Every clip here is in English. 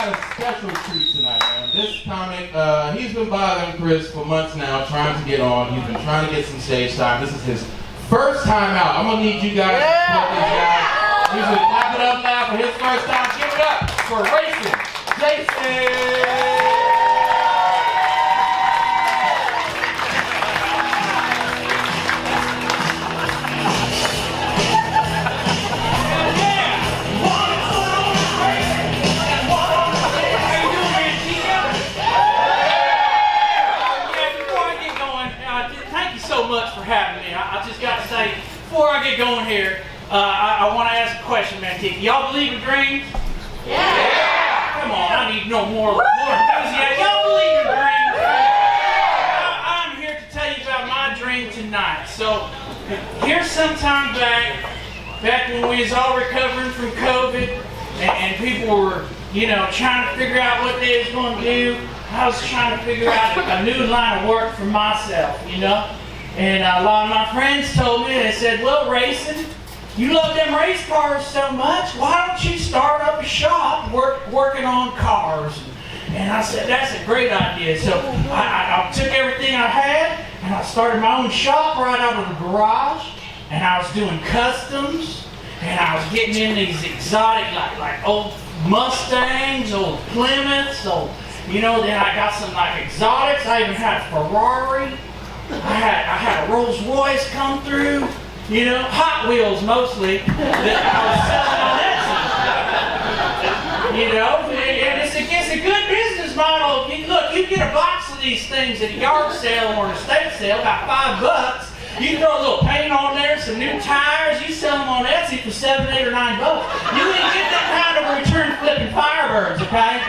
got a special treat tonight, man. This comic, he's been bothering Chris for months now, trying to get on. He's been trying to get some stage time. This is his first time out. I'm gonna need you guys to help this guy. He's gonna clap it up now for his first time. Give it up for Racin, Jason. Much for having me. I just got to say, before I get going here, I want to ask a question, Manteca. Y'all believe in dreams? Yeah! Come on, I need no more enthusiasm. Y'all believe in dreams? I'm here to tell you about my dream tonight. So, here's some time back when we was all recovering from COVID, and people were, trying to figure out what they was going to do. I was trying to figure out a new line of work for myself, And a lot of my friends told me, they said, well, Racin, you love them race cars so much, why don't you start up a shop working on cars? And I said, that's a great idea. So I took everything I had, and I started my own shop right out of the garage, and I was doing customs, and I was getting in these exotic, like old Mustangs, old Plymouths, then I got some exotics. I even had a Ferrari. I had a Rolls Royce come through, Hot Wheels mostly, that I was selling on Etsy. And it's a good business model. Look, you get a box of these things at a yard sale or an estate sale, about $5. You throw a little paint on there, some new tires, you sell them on Etsy for $7, $8, or $9. You ain't get that kind of return flipping Firebirds, okay?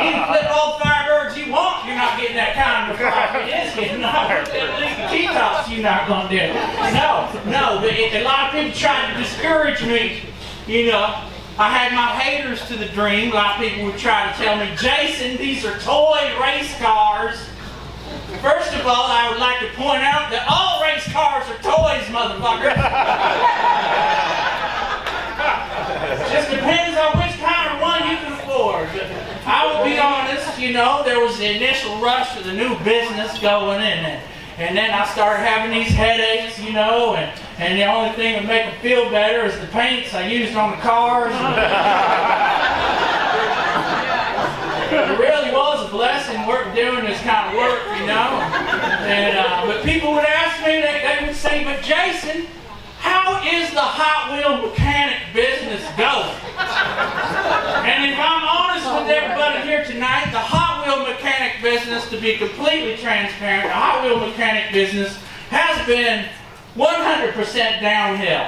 You can flip all the Firebirds you want, you're not getting that kind of profit. It is getting T-tops you're not going to do. No, but a lot of people try to discourage me, I had my haters to the dream. A lot of people would try to tell me, Jason, these are toy race cars. First of all, I would like to point out that all race cars are toys, motherfucker. Just depends on which kind of one you can afford. But I will be honest, there was the initial rush of the new business going in there. And then I started having these headaches, and the only thing that would make them feel better is the paints I used on the cars. It really was a blessing doing this kind of work, but people would ask me, they would say, but Jason, how is the Hot Wheel mechanic business going? And if I'm honest with everybody here tonight, the Hot Wheel mechanic business, to be completely transparent, the Hot Wheel mechanic business has been 100% downhill.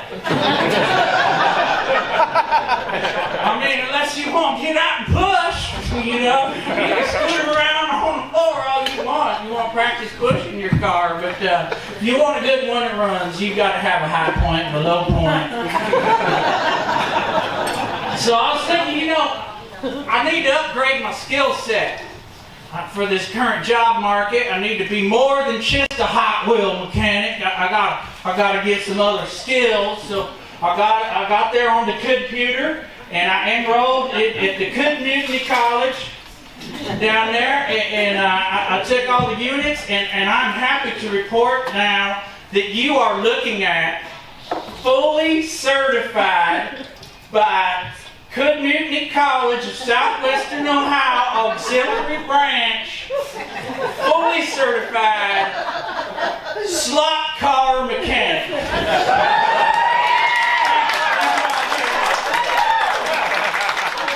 Unless you want to get out and push, you can scoot around on the floor all you want. You want to practice pushing your car, but if you want a good one that runs, you got to have a high point and a low point. So I was thinking, I need to upgrade my skill set. For this current job market, I need to be more than just a Hot Wheel mechanic. I got to get some other skills. So I got there on the computer, and I enrolled at the Community College down there, and I took all the units, and I'm happy to report now that you are looking at fully certified by Community College of Southwestern Ohio Auxiliary Branch, fully certified Stot-Car mechanic.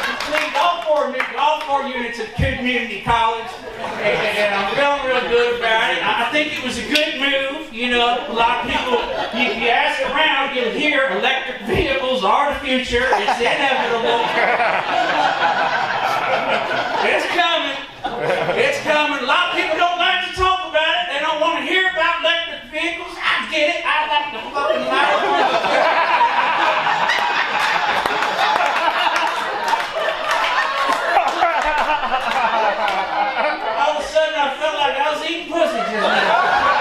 Complete all four units at Community College, and I'm feeling real good about it. I think it was a good move. A lot of people, if you ask around, you'll hear electric vehicles are the future. It's inevitable. It's coming. It's coming. A lot of people don't like to talk about it. They don't want to hear about electric vehicles. I get it. I like the fucking light. All of a sudden, I felt like I was eating pussy just now.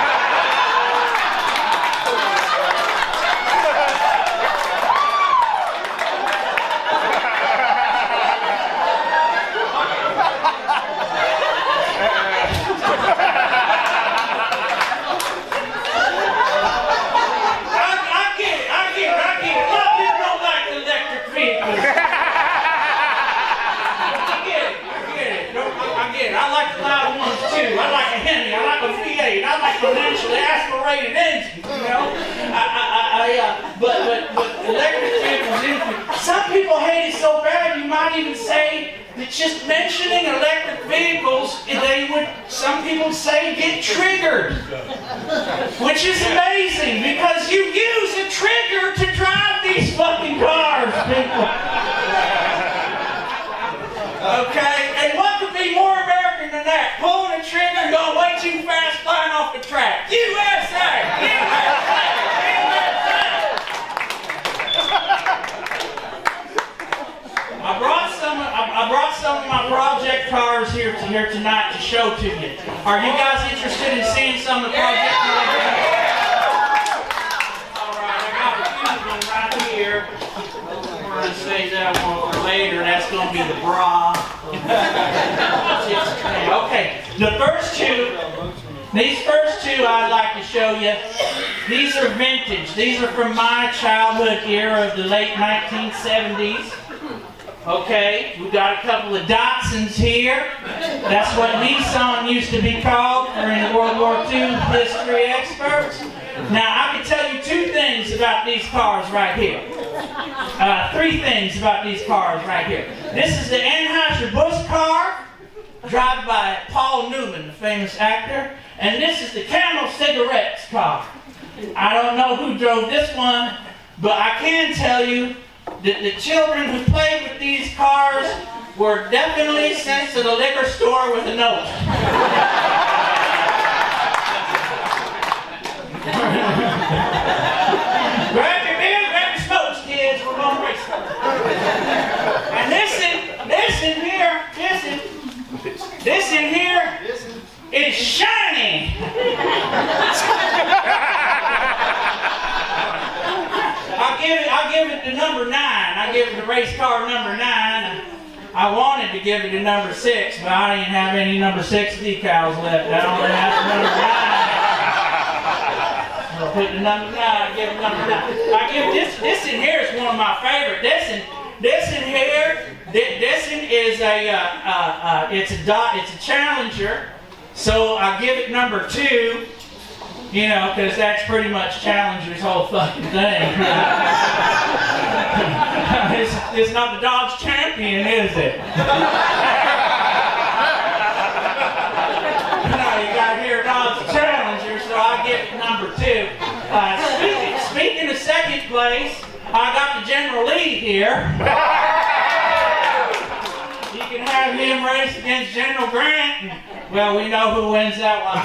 operated engines, you know. But electric vehicles, some people hate it so bad, you might even say that just mentioning electric vehicles, some people say, get triggered. Which is amazing, because you use a trigger to drive these fucking cars, people. Okay? And what could be more American than that? Pulling a trigger, going way too fast, flying off the track. USA! USA! I brought some of my project cars here tonight to show to you. Are you guys interested in seeing some of the project cars? All right, I got a few of them right here. We're going to save that one for later. That's going to be the bra. Okay, these first two I'd like to show you. These are vintage. These are from my childhood era of the late 1970s. Okay, we've got a couple of Datsuns here. That's what Nissan used to be called for any World War II history experts. Now, I can tell you two things about these cars right here. Three things about these cars right here. This is the Anheuser-Busch car, driven by Paul Newman, the famous actor. And this is the Camel Cigarettes car. I don't know who drove this one, but I can tell you that the children who played with these cars were definitely sent to the liquor store with a note. Grab your beer, grab your smokes, kids, we're going to race. And this in here is shiny. I'll give it the number 9. I give it the race car number 9. I wanted to give it the number 6, but I didn't have any number 6 decals left. I only have the number 9. I'll put the number 9. I give it number 9. I give this in here is one of my favorite. This in here is it's a Challenger. So I give it number 2. You know, because that's pretty much Challenger's whole fucking thing. It's not the Dodge Champion, is it? No, you got here Dodge Challenger, so I give it number 2. Speaking of second place, I got the General Lee here. You can have him race against General Grant. And, well, we know who wins that one.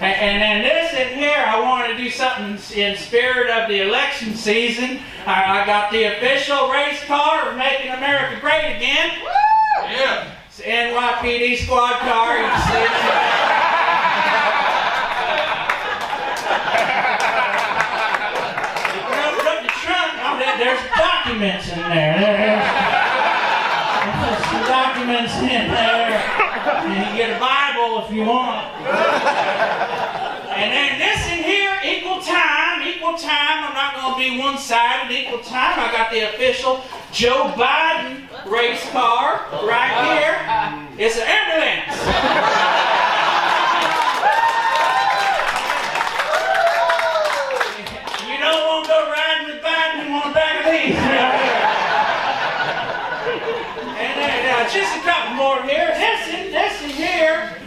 And then this in here, I want to do something in spirit of the election season. I got the official race car of Making America Great Again. Yeah. It's an NYPD squad car. You can see it. You can open up the trunk. There's documents in there. There's some documents in there. And you get a Bible if you want. And then this in here, equal time. I'm not going to be one-sided, equal time. I got the official Joe Biden race car right here. It's an ambulance. You don't want to go riding with Biden, you want to back of these. And then just a couple more here.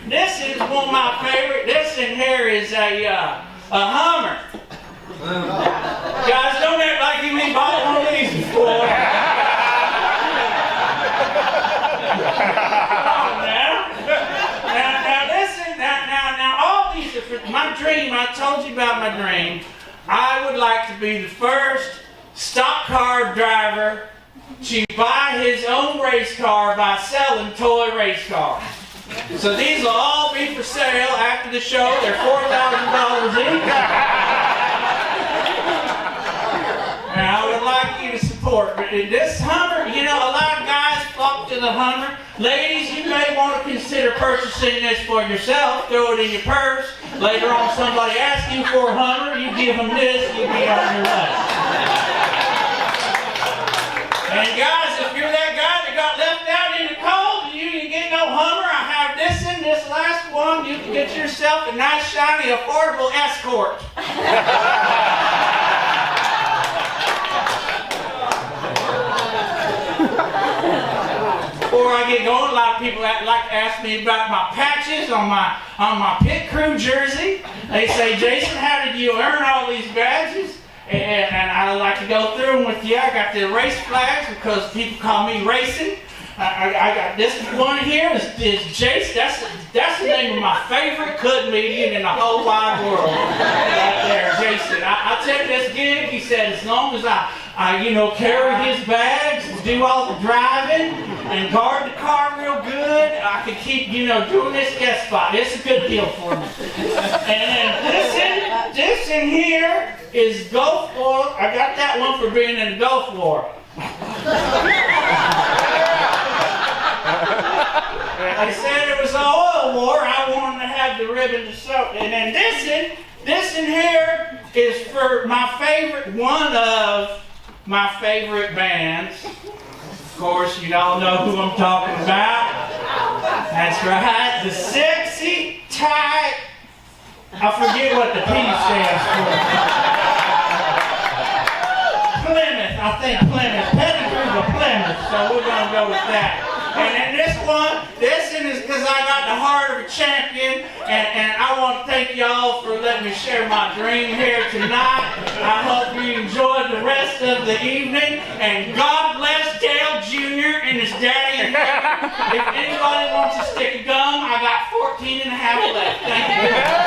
This is one of my favorite. This in here is a Hummer. Guys, don't act like you ain't bought one of these before. Now, all these are for my dream. I told you about my dream. I would like to be the first Stot-Car driver to buy his own race car by selling toy race cars. So these will all be for sale after the show. They're $4,000 each. And I would like you to support. But in this Hummer, you know, a lot of guys flock to the Hummer. Ladies, you may want to consider purchasing this for yourself. Throw it in your purse. Later on, somebody asks you for a Hummer. You give them this. You be on your way. And guys, if you're that guy that got left out in the cold and you didn't get no Hummer, I have this last one. one, you can get yourself a nice, shiny, affordable Escort. Before I get going, a lot of people like to ask me about my patches on my pit crew jersey. They say, Jason, how did you earn all these badges? And I like to go through them with you. I got the race flags because people call me Racin. I got this one here is Jace. That's the name of my favorite cut median in the whole wide world. Right there, Jason. I took this gig. He said as long as I carry his bags, do all the driving, and guard the car real good, I could keep doing this guest spot. It's a good deal for me. And then this in here is Gulf War. I got that one for being in the Gulf War. I said it was an oil war. I wanted to have the ribbon to sew. And then this in here is for one of my favorite bands. Of course, you all know who I'm talking about. That's right, the Sexy Tight. I forget what the P stands for. Plymouth, I think Plymouth. Pettigrew's a Plymouth, so we're going to go with that. And then this one is because I got the heart of a champion, and I want to thank y'all for letting me share my dream here tonight. I hope you enjoyed the rest of the evening, and God bless Dale Jr. and his daddy. If anybody wants a stick of gum, I got 14 and a half left. Thank you.